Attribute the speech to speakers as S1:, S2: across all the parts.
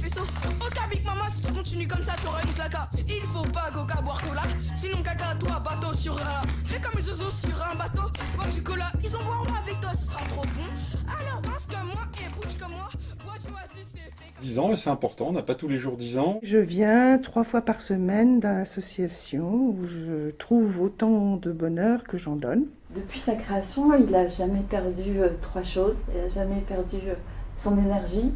S1: vaisseau. Au tabic, maman, si tu continues comme ça, t'auras une claque. Il faut pas coca boire cola, sinon caca, toi, bateau sur un. Fais comme les oiseaux sur un bateau, bois du cola. Ils en boiront avec toi, ce sera trop bon. Alors danse comme moi et bouge comme moi. Bois du oasis et fais comme
S2: 10 ans, c'est important, on n'a pas tous les jours 10 ans.
S3: Je viens 3 fois par semaine dans l'association où je trouve autant de bonheur que j'en donne.
S4: Depuis sa création, il n'a jamais perdu 3 choses. Il n'a jamais perdu son énergie,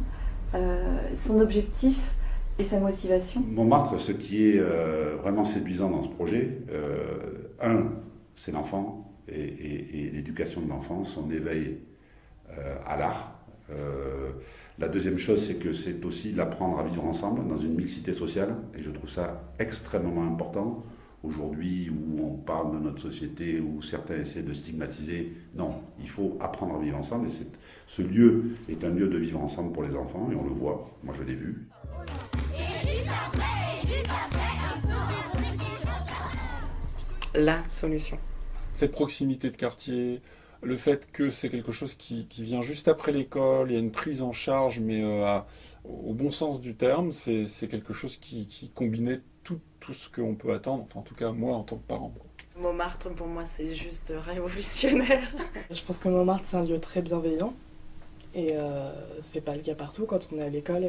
S4: son objectif et sa motivation.
S5: Montmartre, ce qui est vraiment séduisant dans ce projet, c'est l'enfant et l'éducation de l'enfant, son éveil à l'art. La deuxième chose, c'est que c'est aussi l'apprendre à vivre ensemble dans une mixité sociale, et je trouve ça extrêmement important. Aujourd'hui, où on parle de notre société, où certains essaient de stigmatiser, non, il faut apprendre à vivre ensemble, et ce lieu est un lieu de vivre ensemble pour les enfants, et on le voit, moi je l'ai vu.
S6: La solution.
S2: Cette proximité de quartier, le fait que c'est quelque chose qui vient juste après l'école, il y a une prise en charge, mais au bon sens du terme, c'est quelque chose qui combinait tout ce qu'on peut attendre, enfin en tout cas moi en tant que parent.
S6: Montmartre, pour moi, c'est juste révolutionnaire.
S7: Je pense que Montmartre, c'est un lieu très bienveillant. Et c'est pas le cas partout. Quand on est à l'école,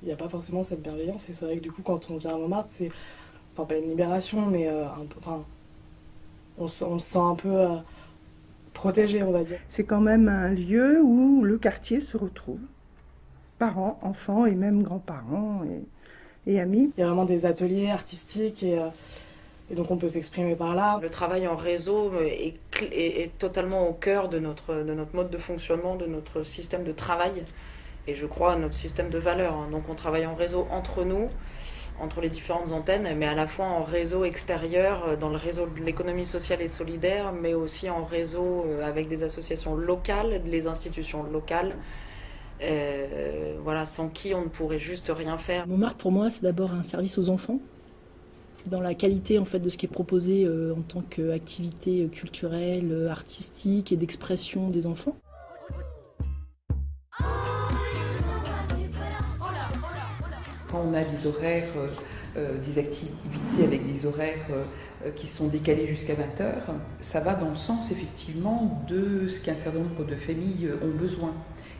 S7: il n'y a pas forcément cette bienveillance. Et c'est vrai que du coup, quand on vient à Montmartre, c'est enfin, pas une libération, mais on se sent un peu protégé, on va dire.
S3: C'est quand même un lieu où le quartier se retrouve. Parents, enfants et même grands-parents et amis.
S7: Il y a vraiment des ateliers artistiques et donc on peut s'exprimer par là.
S6: Le travail en réseau est totalement au cœur de notre mode de fonctionnement, de notre système de travail et je crois à notre système de valeurs. Donc on travaille en réseau entre nous, entre les différentes antennes, mais à la fois en réseau extérieur, dans le réseau de l'économie sociale et solidaire, mais aussi en réseau avec des associations locales, les institutions locales. Voilà, sans qui on ne pourrait juste rien faire.
S8: Montmartre, pour moi, c'est d'abord un service aux enfants, dans la qualité en fait de ce qui est proposé en tant qu'activité culturelle, artistique et d'expression des enfants.
S9: Quand on a des horaires, des activités avec des horaires qui sont décalés jusqu'à 20h, ça va dans le sens effectivement de ce qu'un certain nombre de familles ont besoin.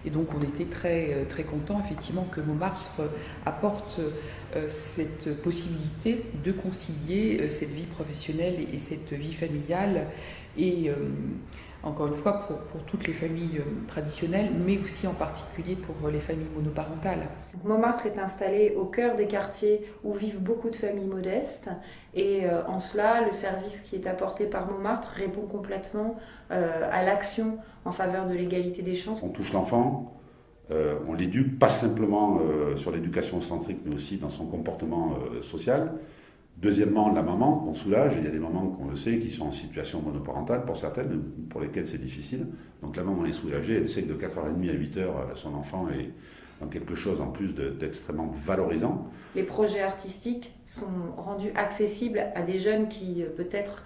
S9: Et donc on était très, très contents effectivement que Montmartre apporte cette possibilité de concilier cette vie professionnelle et cette vie familiale. Et encore une fois pour toutes les familles traditionnelles, mais aussi en particulier pour les familles monoparentales.
S4: Montmartre est installé au cœur des quartiers où vivent beaucoup de familles modestes et en cela, le service qui est apporté par Montmartre répond complètement à l'action en faveur de l'égalité des chances.
S5: On touche l'enfant, on l'éduque pas simplement sur l'éducation centrique, mais aussi dans son comportement social. Deuxièmement, la maman qu'on soulage. Il y a des mamans qu'on le sait qui sont en situation monoparentale pour certaines, pour lesquelles c'est difficile. Donc la maman est soulagée, elle sait que de 4h30 à 8h, son enfant est dans quelque chose en plus d'extrêmement valorisant.
S4: Les projets artistiques sont rendus accessibles à des jeunes qui peut-être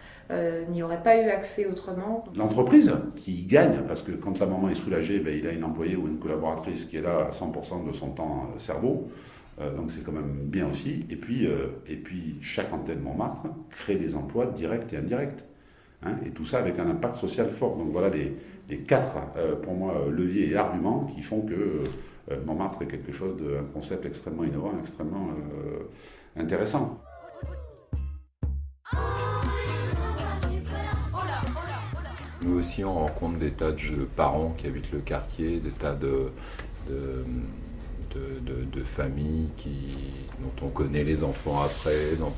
S4: n'y auraient pas eu accès autrement.
S5: L'entreprise qui gagne, parce que quand la maman est soulagée, il a une employée ou une collaboratrice qui est là à 100% de son temps cerveau. Donc c'est quand même bien aussi. Et puis chaque antenne Montmartre crée des emplois directs et indirects. Et tout ça avec un impact social fort. Donc voilà les 4, pour moi, leviers et arguments qui font que Montmartre est quelque chose un concept extrêmement innovant, extrêmement intéressant.
S10: Nous aussi, on rencontre des tas de parents qui habitent le quartier, des tas de familles dont on connaît les enfants après, dont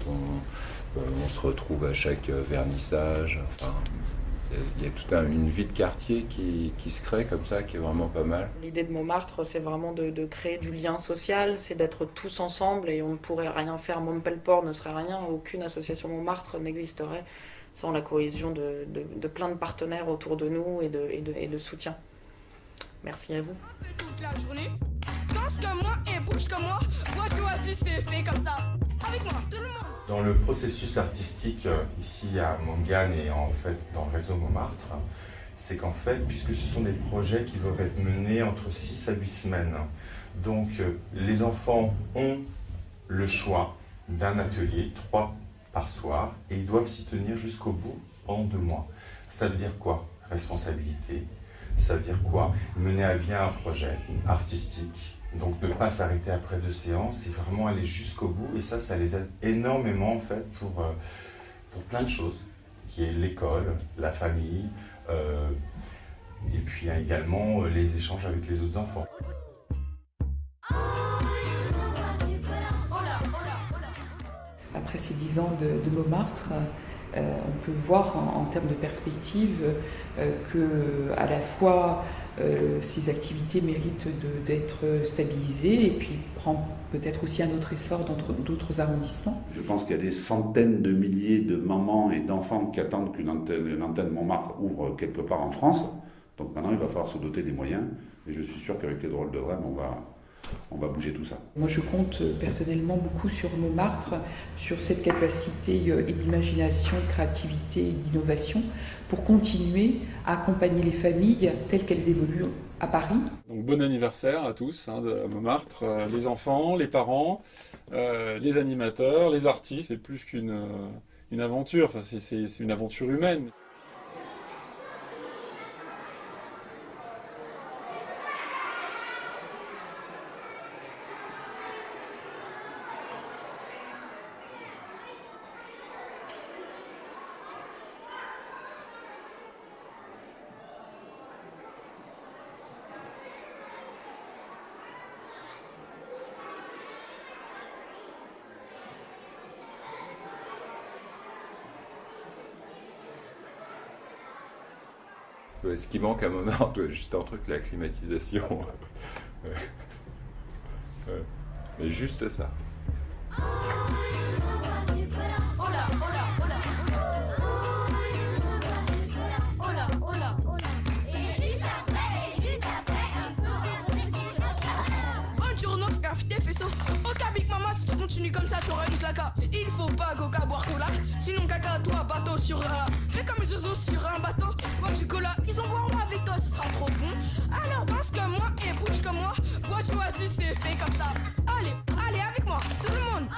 S10: on se retrouve à chaque vernissage. Enfin, il y a toute une vie de quartier qui se crée comme ça, qui est vraiment pas mal.
S6: L'idée de Montmartre, c'est vraiment de créer du lien social, c'est d'être tous ensemble et on ne pourrait rien faire. Montpelleport ne serait rien, aucune association Montmartre n'existerait sans la cohésion de plein de partenaires autour de nous et de soutien. Merci à vous.
S1: toute la journée. Danse comme moi et bouge comme moi. Bois du oasis et fais comme ça. Avec moi, tout le monde.
S11: Dans le processus artistique ici à Montgane et en fait dans le réseau Montmartre, c'est qu'en fait, puisque ce sont des projets qui doivent être menés entre 6 à 8 semaines, donc les enfants ont le choix d'un atelier, 3 par soir, et ils doivent s'y tenir jusqu'au bout pendant 2 mois. Ça veut dire quoi? Responsabilité. Ça veut dire quoi? Mener à bien un projet artistique. Donc ne pas s'arrêter après 2 séances et vraiment aller jusqu'au bout. Et ça les aide énormément en fait pour plein de choses, qui est l'école, la famille, et puis également les échanges avec les autres enfants.
S9: Après ces 10 ans de Montmartre, on peut voir en termes de perspective que à la fois ces activités méritent d'être stabilisées et puis prendre peut-être aussi un autre essor dans d'autres arrondissements.
S5: Je pense qu'il y a des centaines de milliers de mamans et d'enfants qui attendent qu'une antenne Montmartre ouvre quelque part en France. Donc maintenant, il va falloir se doter des moyens. Et je suis sûr qu'avec les drôles de Drême, on va bouger tout ça.
S9: Moi, je compte personnellement beaucoup sur Montmartre, sur cette capacité et d'imagination, de créativité et d'innovation pour continuer à accompagner les familles telles qu'elles évoluent à Paris.
S2: Donc bon anniversaire à tous de Montmartre, les enfants, les parents, les animateurs, les artistes. C'est plus qu'une aventure, enfin, c'est une aventure humaine.
S10: Ce qui manque à Montmartre, juste un truc, la climatisation. Mais juste ça.
S1: Ok, Big Mama, si tu continues comme ça, t'auras une claque. Il faut pas coca boire cola, sinon caca toi bateau sur fais comme les oiseaux sur un bateau. Bois du cola, ils en boiront avec toi, ce sera trop bon. Alors danse comme moi et bouge comme moi. Bois du oasis, c'est fait comme ça. Allez, allez avec moi, tout le monde.